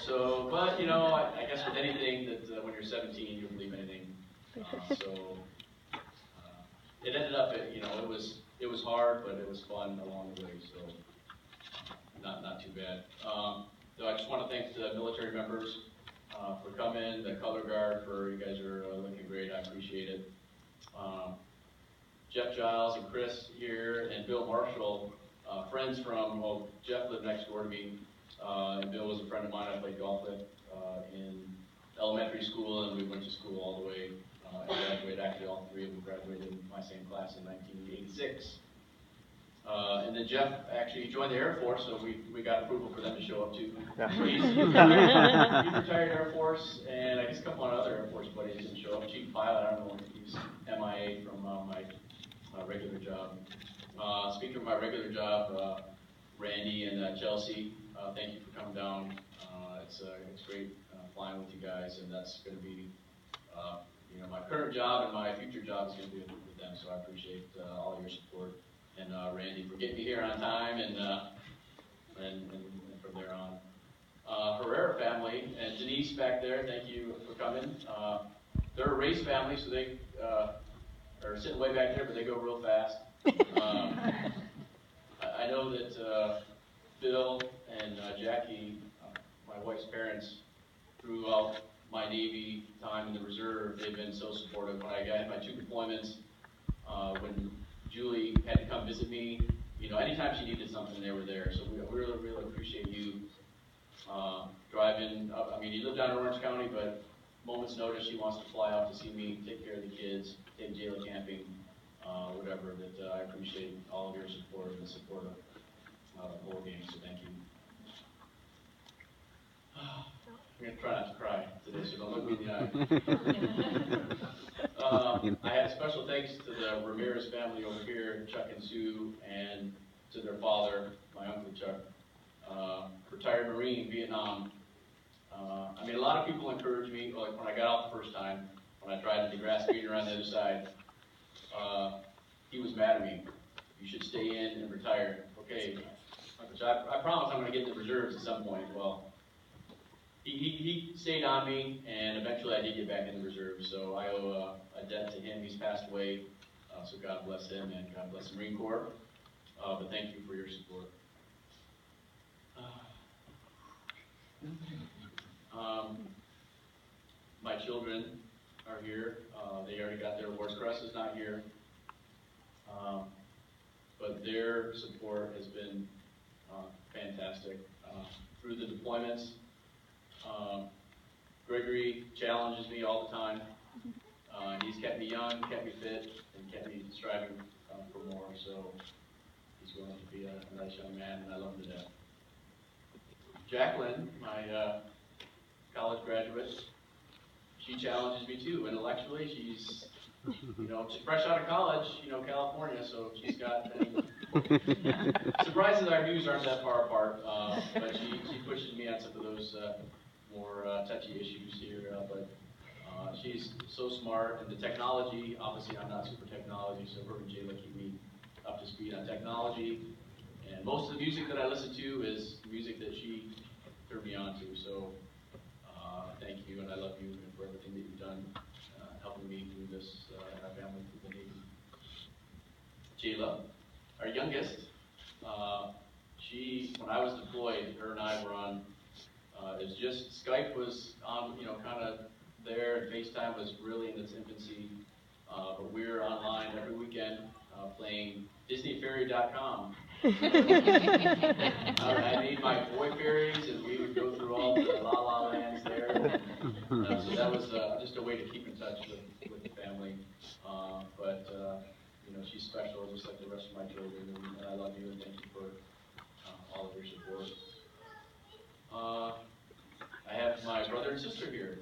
So, but you know, I guess with anything that when you're 17, you believe anything. It ended up, you know, it was hard, but it was fun along the way. So, not too bad. So I just want to thank the military members for coming, the color guard for you guys are looking great. I appreciate it. Jeff Giles and Chris here, and Bill Marshall, friends from, well, Jeff lived next door to me, and Bill was a friend of mine I played golf with in elementary school, and we went to school all the way and graduated. Actually, all three of them graduated in my same class in 1986. And then Jeff actually joined the Air Force, so we got approval for them to show up too. Yeah. So he's retired Air Force, and I guess a couple of other Air Force buddies didn't show up. Chief pilot, I don't know, he's MIA from my regular job. Speaking of my regular job, Randy and Chelsea, thank you for coming down. It's great flying with you guys, and that's going to be, you know, my current job and my future job is going to be with them. So I appreciate all your support. And Randy for getting me here on time, and from there on. Herrera family, and Denise back there, thank you for coming. They're a race family, so they are sitting way back there, but they go real fast. I know that Bill and Jackie, my wife's parents, throughout my Navy time in the reserve, they've been so supportive. When I had my 2 deployments, when Julie had to come visit me, you know, anytime she needed something, they were there. So we really, really appreciate you driving up. I mean, you live down in Orange County, but moment's notice, she wants to fly out to see me, take care of the kids, take Jayla camping, whatever. That I appreciate all of your support and the support of the whole game. So thank you. I'm going to try not to cry today, so don't look me in the eye. I had special thanks to the Ramirez family over here, Chuck and Sue, and to their father, my Uncle Chuck, retired Marine, Vietnam. I mean, a lot of people encouraged me, like when I got out the first time, when I tried the grass green around the other side, he was mad at me. You should stay in and retire. Okay, Uncle Chuck, I promise I'm going to get the reserves at some point. Well, he stayed on me, and eventually I did get back in the reserve, so I owe a debt to him. He's passed away, so God bless him, and God bless the Marine Corps. But thank you for your support. My children are here. They already got their awards. Cress is not here. But their support has been fantastic. Through the deployments, Gregory challenges me all the time. He's kept me young, kept me fit, and kept me striving for more. So he's going to be a nice young man, and I love him to death. Jacqueline, my college graduate, she challenges me too. Intellectually, she's, you know, she's fresh out of college, you know, California, so she's got. Surprises our views aren't that far apart, but she pushes me on some of those more touchy issues here. But she's so smart, and the technology. Obviously, I'm not super technology, so her and Jayla keep me up to speed on technology. And most of the music that I listen to is music that she turned me on to. So thank you, and I love you for everything that you've done, helping me through this and our family through the Navy. Jayla, our youngest, when I was deployed, her and I were on. It was just Skype was on, you know, kind of there, and FaceTime was really in its infancy. But we were online every weekend playing DisneyFairy.com. I made my boy fairies, and we would go through all the La La Lands there. So that was just a way to keep in touch with the family. But you know, she's special, just like the rest of my children, and I love you, and thank you for all of your support. I have my brother and sister here.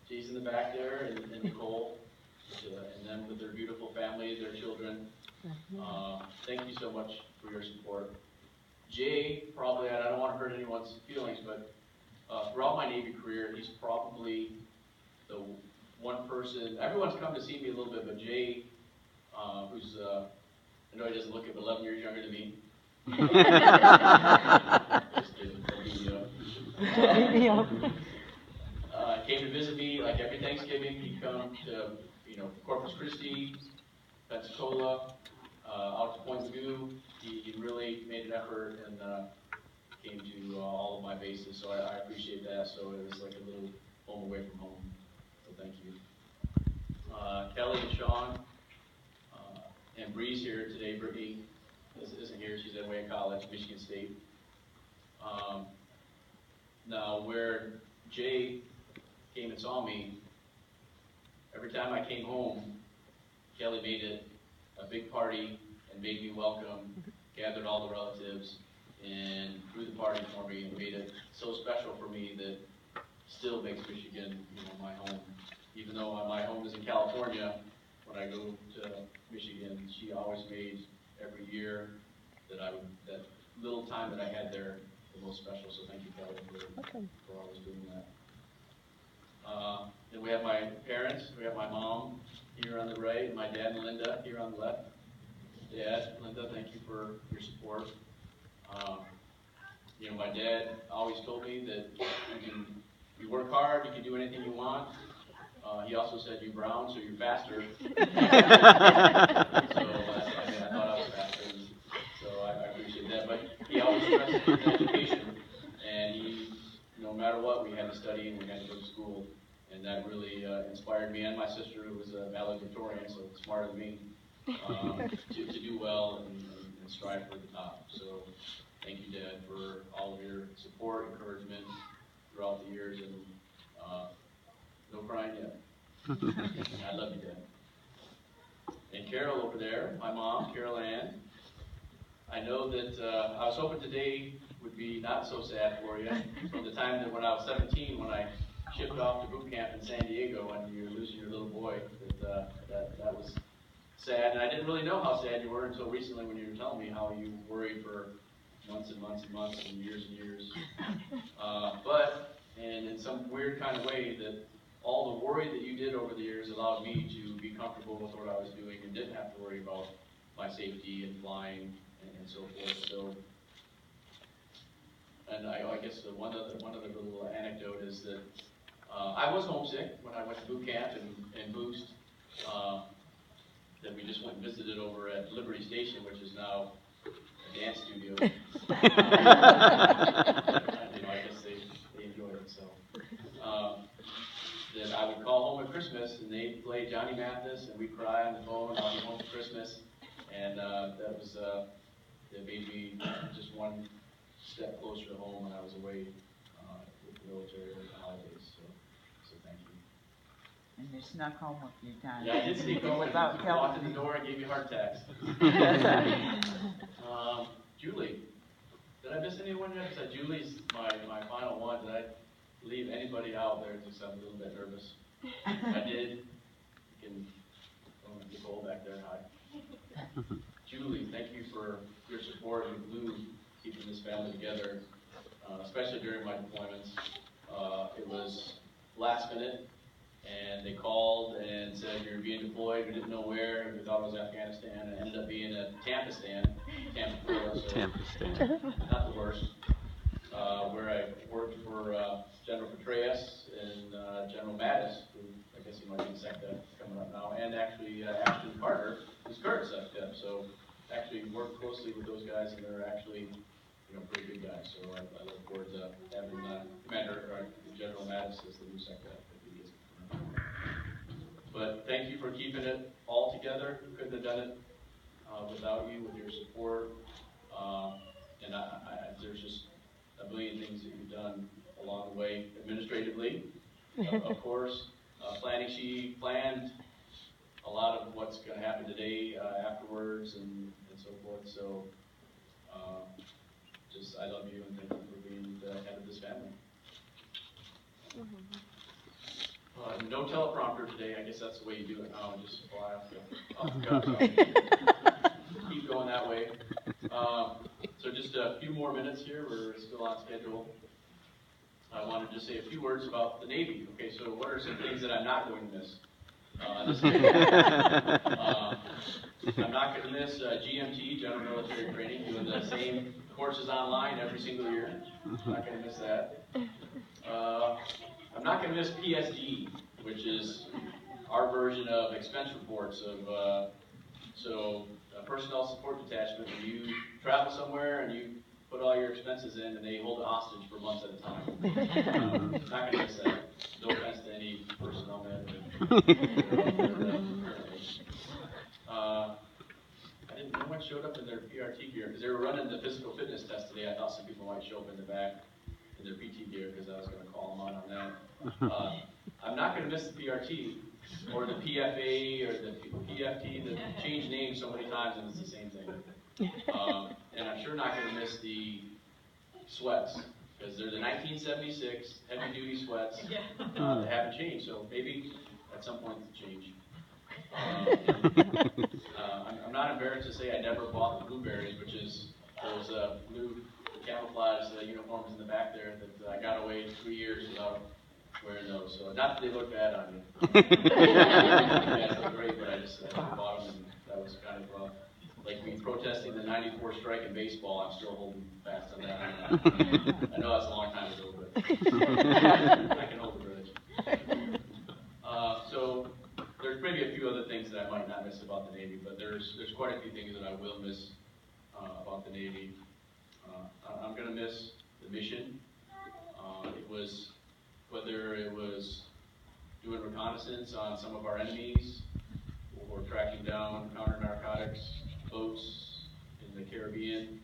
Jay's in the back there, and Nicole, and them with their beautiful family, their children. Thank you so much for your support. Jay, probably, I don't want to hurt anyone's feelings, but throughout my Navy career, he's probably the one person. Everyone's come to see me a little bit, but Jay, who's I know he doesn't look it, but 11 years younger than me. Just kidding. Came to visit me like every Thanksgiving. He'd come to, Corpus Christi, Pensacola, out to Point View. He really made an effort and came to all of my bases, so I appreciate that. So it was like a little home away from home. So thank you. Kelly and Sean, and Bree's here today. Brittany isn't here. She's at Wayne College, Michigan State. Now, where Jay came and saw me, every time I came home, Kelly made it a big party and made me welcome, gathered all the relatives, and threw the party for me and made it so special for me that still makes Michigan, my home. Even though my home is in California, when I go to Michigan, she always made every year that little time that I had there the most special. So thank you, Kelly, for always doing that. Then we have my parents. We have my mom here on the right, and my dad and Linda here on the left. Dad, Linda, thank you for your support. My dad always told me that you work hard, you can do anything you want. He also said you're brown, so you're faster. So I thought I was faster, so I appreciate that. But he always stressed education, and no matter what, we had to study and we had to go to school, and that really inspired me and my sister, who was a valedictorian, so smarter than me, to do well and strive for the top. So thank you, Dad, for all of your support, encouragement throughout the years, and no crying yet. I love you, Dad. And Carol over there, my mom, Carol Ann. I know that I was hoping today would be not so sad for you. From the time that when I was 17, when I shipped off to boot camp in San Diego, and you were losing your little boy, that was sad. And I didn't really know how sad you were until recently when you were telling me how you worried for months and months and months and years. But in some weird kind of way, that all the worry that you did over the years allowed me to be comfortable with what I was doing and didn't have to worry about my safety and flying and so forth. So, and I guess one other little anecdote is that I was homesick when I went to boot camp and Boost. That we just went and visited over at Liberty Station, which is now a dance studio. I guess they enjoyed it. So that I would call home at Christmas and they'd play Johnny Mathis and we'd cry on the phone. I'll be home for Christmas, and that made me just one step closer to home when I was away with the military or the holidays. So thank you. And you snuck home a few times. Yeah, I did sneak home and walked in the door and gave you heart attacks. Julie, did I miss anyone yet? Julie's my final one. Did I leave anybody out there? Just I'm a little bit nervous. If I did, you can get Nicole back there. Hi. Julie, thank you for your support and glue keeping this family together, especially during my deployments. It was last minute. And they called and said, you're being deployed. We didn't know where. We thought it was Afghanistan. And it ended up being a Tampa, Florida. So not the worst. Where I worked for General Petraeus and General Mattis, who I guess he might be SecDef coming up now, and actually Ashton Carter, who's current SecDef. So actually worked closely with those guys, and they're actually pretty good guys. So I look forward to having General Mattis as the new SecDef. But thank you for keeping it all together. We couldn't have done it without you, with your support. And there's just a million things that you've done along the way administratively. Of course, planning. She planned a lot of what's going to happen today, afterwards, and so forth. So I love you and thank you for being the head of this family. No teleprompter today. I guess that's the way you do it now. Just fly off the cuff. Keep going that way. So just a few more minutes here. We're still on schedule. I wanted to say a few words about the Navy. Okay, so what are some things that I'm not going to miss? I'm not going to miss GMT, General Military Training, doing the same courses online every single year. I'm not going to miss that. I'm not going to miss PSD, which is our version of expense reports of, personnel support detachment, when you travel somewhere and you put all your expenses in and they hold it hostage for months at a time. Not going to miss that. No offense to any personnel manager. No one showed up in their PRT gear because they were running the physical fitness test today. I thought some people might show up in the back in their PT gear because I was going to call them out on that. I'm not going to miss the PRT or the PFA or the PFT. They changed names so many times and it's the same thing. And I'm sure not going to miss the sweats because they're the 1976 heavy-duty sweats that haven't changed. So maybe at some point they'll change. I'm not embarrassed to say I never bought the blueberries, which is those blue camouflage uniforms in the back there that I got away 3 years without wearing those. So not that they look bad on me. They look great, but I just bought them, and that was kind of like me protesting the '94 strike in baseball. I'm still holding fast on that. I know that's a long time ago, but I can hold the grudge. So there's maybe a few other things that I might not miss about the Navy, but there's quite a few things that I will miss about the Navy. I'm going to miss the mission. Whether it was doing reconnaissance on some of our enemies, or tracking down counter-narcotics boats in the Caribbean,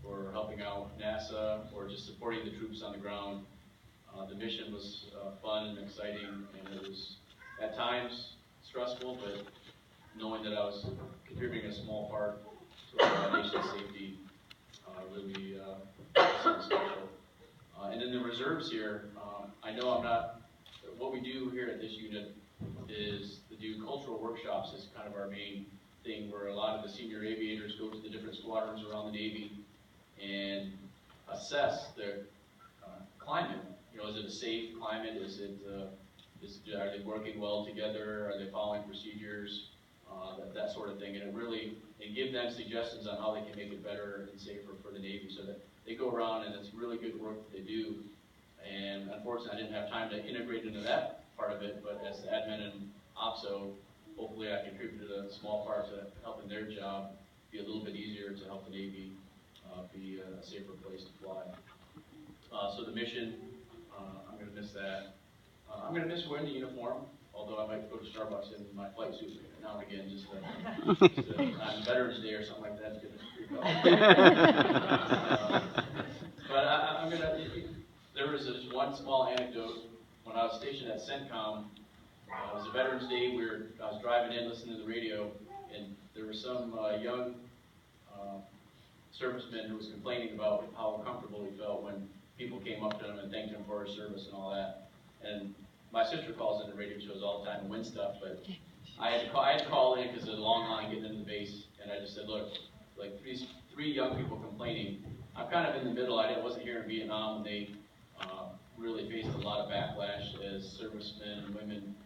or helping out NASA, or just supporting the troops on the ground. The mission was fun and exciting, and it was at times stressful, but knowing that I was contributing a small part to our nation's safety really something special. And then the reserves here, I know I'm not, what we do here at this unit is to do cultural workshops is kind of our main thing, where a lot of the senior aviators go to the different squadrons around the Navy and assess their climate. Is it a safe climate? Are they working well together? Are they following procedures? That sort of thing. And give them suggestions on how they can make it better and safer for the Navy, so that they go around and it's really good work that they do. And unfortunately, I didn't have time to integrate into that part of it, but as the admin and OPSO, hopefully I contributed a small part to helping their job be a little bit easier to help the Navy be a safer place to fly. So the mission, I'm going to miss that. I'm going to miss wearing the uniform, although I might go to Starbucks in my flight suit now and again, just on Veterans Day or something like that to get a free cup. But I'm going to, there was this one small anecdote. When I was stationed at CENTCOM, it was a Veterans Day, I was driving in listening to the radio, and there was some young serviceman who was complaining about how uncomfortable he felt when people came up to him and thanked him for his service and all that. And my sister calls into radio shows all the time and wins stuff, but I had to call in because there's a long line getting into the base, and I just said, look, like three young people complaining. I'm kind of in the middle. I wasn't here in Vietnam when they really faced a lot of backlash as servicemen and women,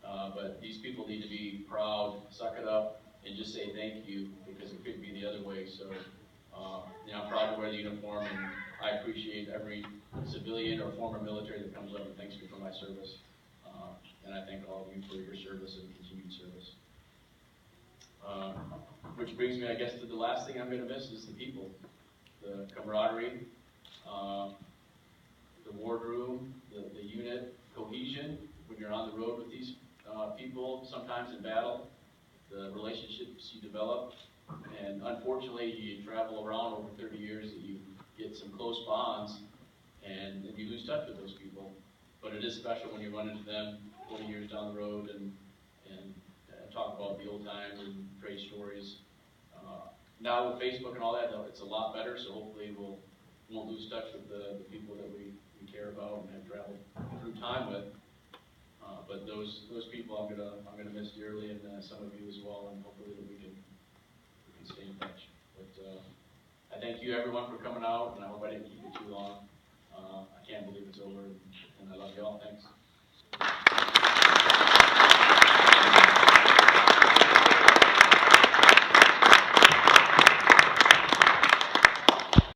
but these people need to be proud, suck it up, and just say thank you, because it could be the other way. So I'm proud to wear the uniform, and I appreciate every civilian or former military that comes up and thanks me for my service. And I thank all of you for your service and continued service. Which brings me, I guess, to the last thing I'm going to miss is the people. The camaraderie, the wardroom, the unit cohesion when you're on the road with these people, sometimes in battle, the relationships you develop. And unfortunately, you travel around over 30 years that you get some close bonds, and you lose touch with those people. But it is special when you run into them 20 years down the road and talk about the old times and trade stories. Now with Facebook and all that, it's a lot better, so hopefully we won't lose touch with the people that we care about and have traveled through time with. But those people I'm gonna miss dearly, and some of you as well, and hopefully that we can stay in touch. But I thank you everyone for coming out, and I hope I didn't keep it too long. I can't believe it's over, and I love you all. Thanks.